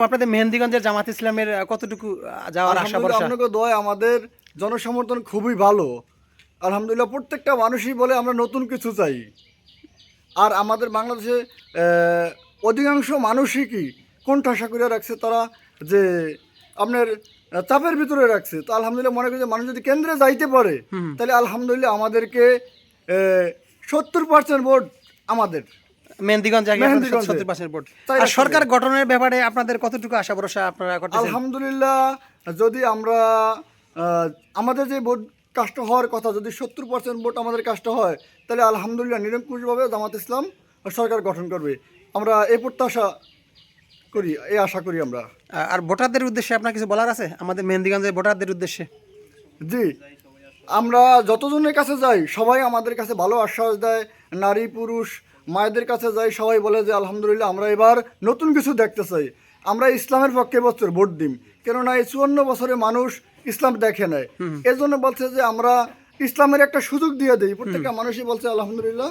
আপনাদের মেহেন্দিগঞ্জের জামাত ইসলামের কতটুকু যাওয়ার আশা ভরসা? আপনাকে দোয়া, আমাদের জনসমর্থন খুবই ভালো আলহামদুলিল্লাহ। প্রত্যেকটা মানুষই বলে আমরা নতুন কিছু চাই। আর আমাদের বাংলাদেশে অধিকাংশ মানুষই কি কোণঠাসা করে রাখছে তারা, যে আপনার চাপের ভিতরে রাখছে। তো আলহামদুলিল্লাহ মনে করি যে মানুষ যদি কেন্দ্রে যাইতে পারে তাহলে আলহামদুলিল্লাহ আমাদেরকে 70% ভোট আমাদের মেহেন্দিগঞ্জ মেহেন্দিগঞ্জে। 70% ভোট। তাই আর আসলে। সরকার গঠনের ব্যাপারে আপনাদের কতটুকু আশা ভরসা আপনারা করতেছেন? আলহামদুলিল্লাহ যদি আমরা আমাদের যে ভোট কাস্ট হওয়ার কথা, যদি 70% ভোট আমাদের কাস্ট হয় তাহলে আলহামদুলিল্লাহ নিরঙ্কুশভাবে জামাত ইসলাম সরকার গঠন করবে। আমরা এই প্রত্যাশা করি, এই আশা করি আমরা। আর ভোটারদের উদ্দেশ্যে আপনার কিছু বলার আছে আমাদের মেহেন্দিগঞ্জের ভোটারদের উদ্দেশ্যে? জি, আমরা যতজনের কাছে যাই সবাই আমাদের কাছে ভালো আশ্বাস দেয়। নারী পুরুষ মায়েদের কাছে যাই, সবাই বলে যে আলহামদুলিল্লাহ আমরা এবার নতুন কিছু দেখতে চাই, আমরা ইসলামের পক্ষে বছর ভোট দিম। কেননা এই 54 বছরে মানুষ ইসলাম দেখে নেয়, এজন্য বলছে যে আমরা ইসলামের একটা সুযোগ দিয়ে দিই। প্রত্যেকটা মানুষই বলছে আলহামদুলিল্লাহ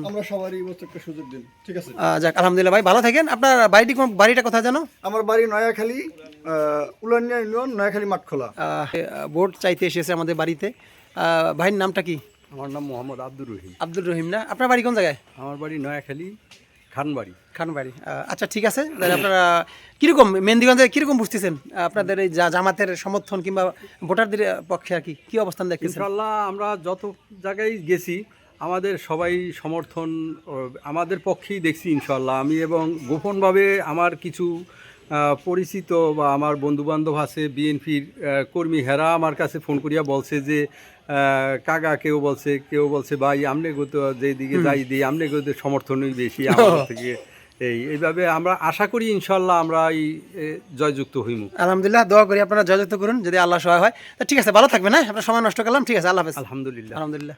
আমরা সবারই বছর একটা সুযোগ দিন। ঠিক আছে, যাক আলহামদুলিল্লাহ ভাই, ভালো থাকেন। আপনার বাড়িটা কোথায় জানো? আমার বাড়ি নয়াখালী, উলানিয়া ইউনিয়ন, নয়াখালী মাঠখোলা। ভোট চাইতে এসেছে আমাদের বাড়িতে। ভাইয়ের নামটা কি? আমার নাম মোহাম্মদ আব্দুর রহিম। আব্দুল রহিম না? আপনার বাড়ি কোন জায়গায়? আমার বাড়ি নয়াখালী খানবাড়ি। খানবাড়ি। আচ্ছা ঠিক আছে, তাহলে আপনারা কীরকম মেহেন্দিগঞ্জে কীরকম বুঝতেছেন আপনাদের এই জামাতের সমর্থন কিংবা ভোটারদের পক্ষে আর কি কী অবস্থান দেখতেছেন? ইনশাল্লাহ আমরা যত জায়গায় গেছি আমাদের সবাই সমর্থন আমাদের পক্ষেই দেখছি ইনশাল্লাহ। আমি এবং গোপনভাবে আমার কিছু পরিচিত বা আমার বন্ধুবান্ধব আছে বিএনপির কর্মী, হেরা আমার কাছে ফোন করিয়া বলছে যে কাকা, কেউ বলছে ভাই আমনে তো যেদিকে যাই দিই আমনে গোতে সমর্থনই বেশি আমাদের থেকে। এইভাবে আমরা আশা করি ইনশাল্লাহ আমরা এই জয়যুক্ত হইমু। আলহামদুলিল্লাহ, দোয়া করি আপনারা জয়যুক্ত করুন যদি আল্লাহ সহায় হয়। তো ঠিক আছে, ভালো থাকবেন। হ্যাঁ, আপনার সময় নষ্ট করলাম। ঠিক আছে, আল্লাহ হাফেজ। আলহামদুলিল্লাহ। আলহামদুলিল্লাহ।